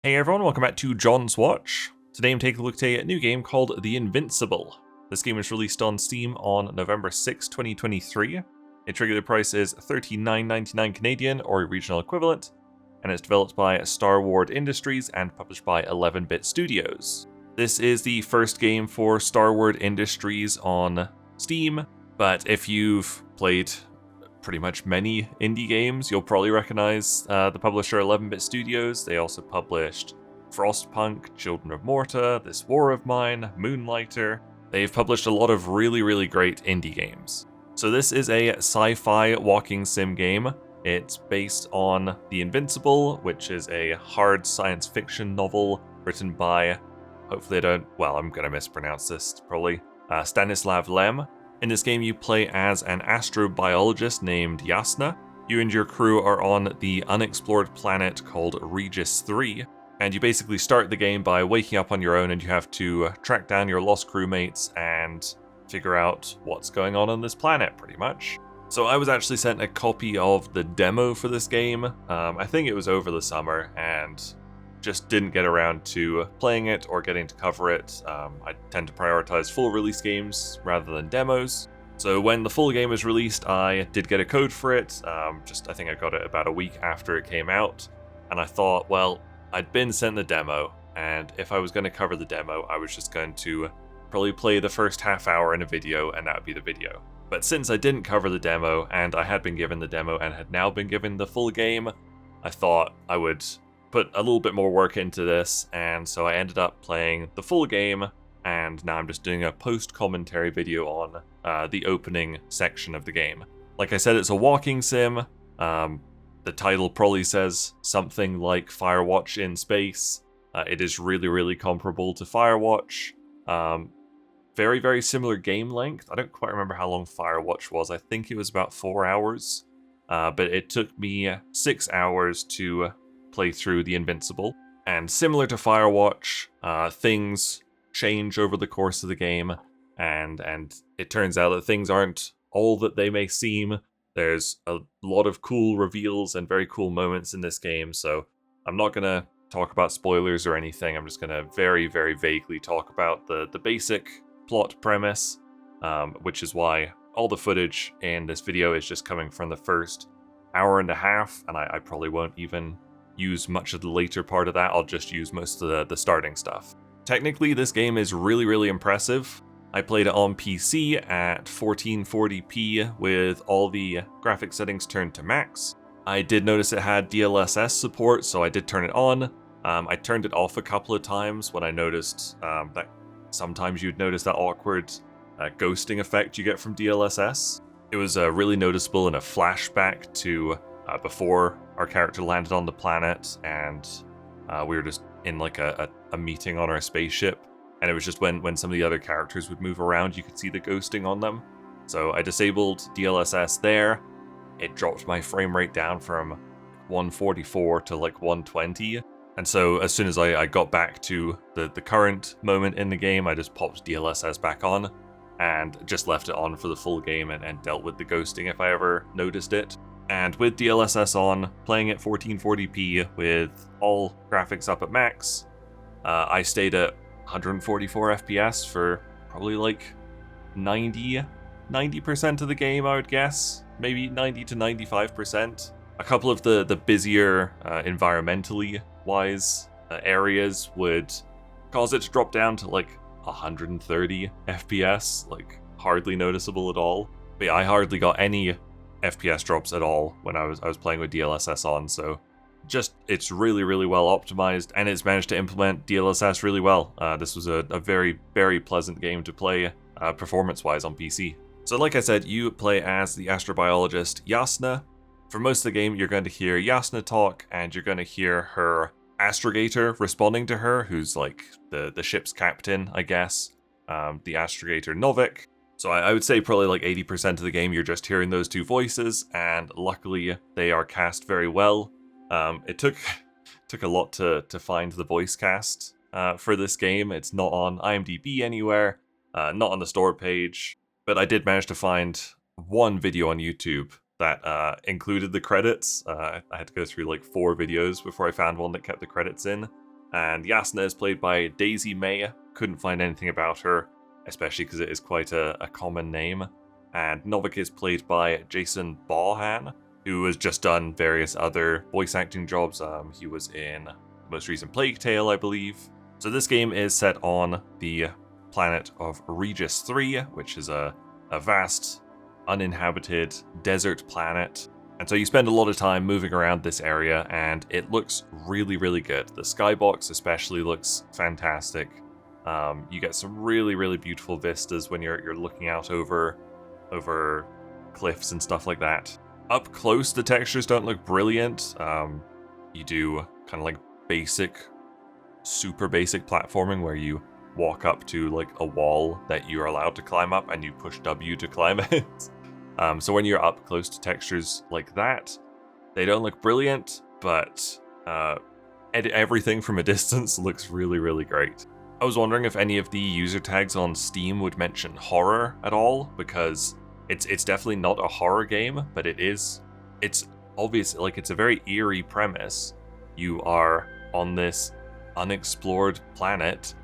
Hey everyone, welcome back to John's Watch. Today I'm taking a look at a new game called The Invincible. This game was released on Steam on November 6, 2023. Its regular price is $39.99 Canadian or regional equivalent, and it's developed by Starward Industries and published by 11-Bit Studios. This is the first game for Starward Industries on Steam, but if you've played pretty much many indie games, you'll probably recognize the publisher 11-Bit Studios. They also published Frostpunk, Children of Morta, This War of Mine, Moonlighter. They've published a lot of really great indie games. So this is a sci-fi walking sim game. It's based on The Invincible, which is a hard science fiction novel written by, hopefully I'm gonna mispronounce this probably, Stanislav Lem. In this game, you play as an astrobiologist named Yasna. You and your crew are on the unexplored planet called Regis III, and you basically start the game by waking up on your own and you have to track down your lost crewmates and figure out what's going on this planet, pretty much. So I was actually sent a copy of the demo for this game. I think it was over the summer, and just didn't get around to playing it or getting to cover it. I tend to prioritize full release games rather than demos. So when the full game was released, I did get a code for it. I think I got it about a week after it came out. And I thought, well, I'd been sent the demo, and if I was going to cover the demo, I was just going to probably play the first half hour in a video, and that would be the video. But since I didn't cover the demo, and I had been given the demo and had now been given the full game, I thought I would put a little bit more work into this, and so I ended up playing the full game, and now I'm just doing a post-commentary video on the opening section of the game. Like I said, it's a walking sim. The title probably says something like Firewatch in space. It is really comparable to Firewatch. Very similar game length. I don't quite remember how long Firewatch was. I think it was about 4 hours, but it took me 6 hours to play through The Invincible. And similar to Firewatch, things change over the course of the game, and it turns out that things aren't all that they may seem. There's a lot of cool reveals and very cool moments in this game, so I'm not going to talk about spoilers or anything. I'm just going to very vaguely talk about the basic plot premise, which is why all the footage in this video is just coming from the first hour and a half, and I probably won't even use much of the later part of that. I'll just use most of the starting stuff. Technically, this game is really impressive. I played it on PC at 1440p with all the graphic settings turned to max. I did notice it had DLSS support, so I did turn it on. I turned it off a couple of times when I noticed that sometimes you'd notice that awkward ghosting effect you get from DLSS. It was really noticeable in a flashback to before our character landed on the planet, and we were just in like a meeting on our spaceship, and it was just when some of the other characters would move around, you could see the ghosting on them. So I disabled DLSS there. It dropped my frame rate down from 144 to like 120, and so as soon as I got back to the current moment in the game, I just popped DLSS back on and just left it on for the full game and dealt with the ghosting if I ever noticed it. And with DLSS on, playing at 1440p with all graphics up at max, I stayed at 144 FPS for probably like 90% of the game, I would guess. Maybe 90 to 95%. A couple of the busier, environmentally wise areas would cause it to drop down to like 130 FPS, like hardly noticeable at all. But yeah, I hardly got any FPS drops at all when I was playing with DLSS on, so just it's really well optimized, and it's managed to implement DLSS really well. This was a very pleasant game to play performance-wise on PC. So like I said, you play as the astrobiologist Yasna. For most of the game, you're going to hear Yasna talk, and you're going to hear her Astrogator responding to her, who's like the ship's captain, I guess. The Astrogator Novik. So I would say probably like 80% of the game you're just hearing those two voices, and luckily they are cast very well. It took a lot to find the voice cast for this game. It's not on IMDb anywhere, not on the store page, but I did manage to find one video on YouTube that included the credits. I had to go through like 4 videos before I found one that kept the credits in. And Yasna is played by Daisy May. Couldn't find anything about her, especially because it is quite a common name. And Novik is played by Jason Bauhan, who has just done various other voice acting jobs. He was in the most recent Plague Tale, I believe. So this game is set on the planet of Regis III, which is a vast, uninhabited desert planet. And so you spend a lot of time moving around this area, and it looks really, really good. The skybox especially looks fantastic. You get some really, really beautiful vistas when you're looking out over cliffs and stuff like that. Up close, the textures don't look brilliant. You do kind of like super basic platforming where you walk up to like a wall that you're allowed to climb up and you push W to climb it. So when you're up close to textures like that, they don't look brilliant, but everything from a distance looks really, really great. I was wondering if any of the user tags on Steam would mention horror at all, because it's definitely not a horror game, but it's obvious, like it's a very eerie premise. You are on this unexplored planet,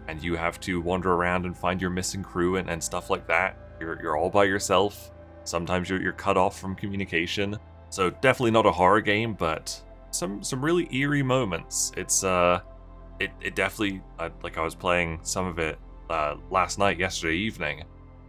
and you have to wander around and find your missing crew and stuff like that. You're all by yourself. Sometimes you're cut off from communication. So definitely not a horror game, but some really eerie moments. It's it definitely, like I was playing some of it yesterday evening,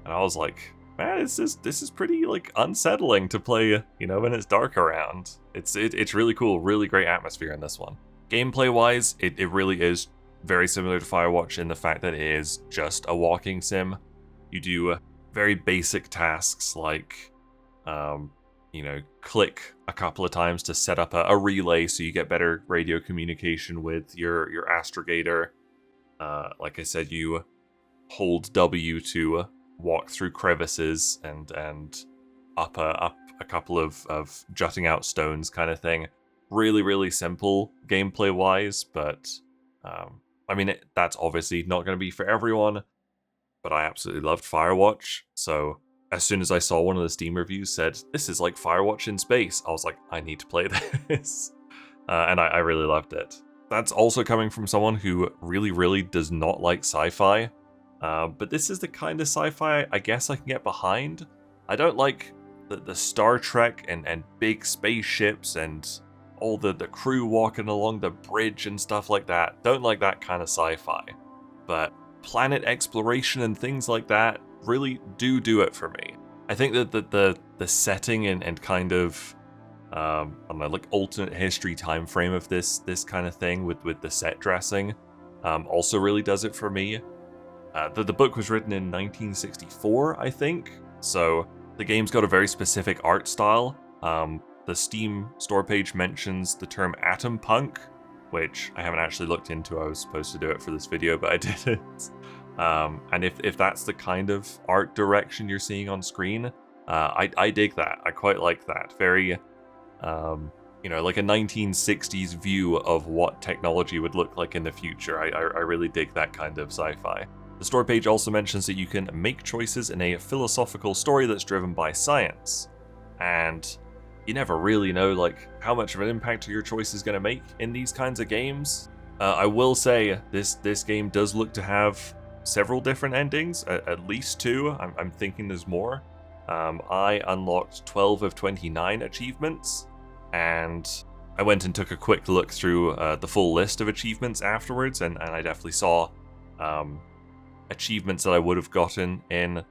and I was like, man, this is pretty like unsettling to play, when it's dark around. It's really cool, really great atmosphere in this one. Gameplay wise, it really is very similar to Firewatch in the fact that it is just a walking sim. You do very basic tasks like, click a couple of times to set up a relay so you get better radio communication with your Astrogator. Like I said, you hold W to walk through crevices and up a couple of jutting out stones kind of thing. Really, really simple gameplay wise, but that's obviously not going to be for everyone. But I absolutely loved Firewatch, so as soon as I saw one of the Steam reviews said, this is like Firewatch in space, I was like, I need to play this. And I really loved it. That's also coming from someone who really, really does not like sci-fi. But this is the kind of sci-fi I guess I can get behind. I don't like the Star Trek and big spaceships and all the crew walking along the bridge and stuff like that. Don't like that kind of sci-fi. But planet exploration and things like that really do it for me. I think that the setting and kind of I don't know, like alternate history time frame of this kind of thing with the set dressing also really does it for me. The book was written in 1964, I think, so the game's got a very specific art style. The Steam store page mentions the term atom punk, which I haven't actually looked into. I was supposed to do it for this video, but I didn't. And if that's the kind of art direction you're seeing on screen, I dig that. I quite like that. Very, like a 1960s view of what technology would look like in the future. I really dig that kind of sci-fi. The store page also mentions that you can make choices in a philosophical story that's driven by science. And you never really know like how much of an impact your choice is going to make in these kinds of games. I will say this game does look to have several different endings, at least 2. I'm thinking there's more. I unlocked 12 of 29 achievements, and I went and took a quick look through the full list of achievements afterwards, and I definitely saw achievements that I would have gotten in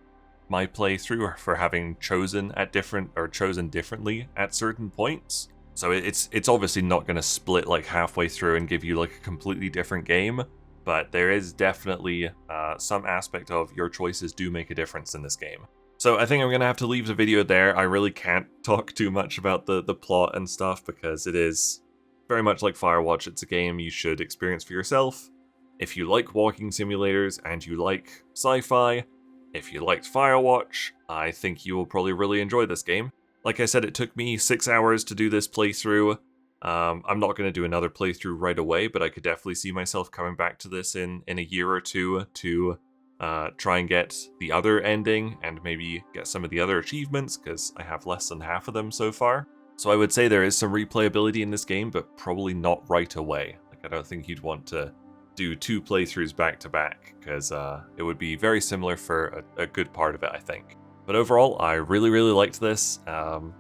my playthrough for having chosen differently at certain points. So it's obviously not going to split like halfway through and give you like a completely different game, but there is definitely some aspect of your choices do make a difference in this game. So I think I'm going to have to leave the video there. I really can't talk too much about the plot and stuff because it is very much like Firewatch. It's a game you should experience for yourself. If you like walking simulators and you like sci-fi, if you liked Firewatch, I think you will probably really enjoy this game. Like I said, it took me 6 hours to do this playthrough. I'm not going to do another playthrough right away, but I could definitely see myself coming back to this in a year or two to try and get the other ending and maybe get some of the other achievements, because I have less than half of them so far. So I would say there is some replayability in this game, but probably not right away. Like I don't think you'd want to do 2 playthroughs back to back, because it would be very similar for a good part of it, I think. But overall, I really liked this,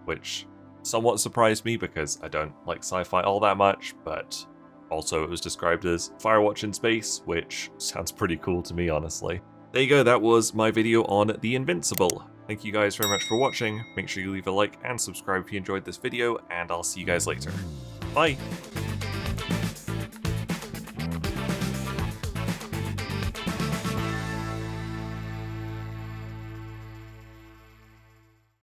which somewhat surprised me because I don't like sci-fi all that much, but also it was described as Firewatch in space, which sounds pretty cool to me, honestly. There you go, that was my video on The Invincible. Thank you guys very much for watching. Make sure you leave a like and subscribe if you enjoyed this video, and I'll see you guys later. Bye!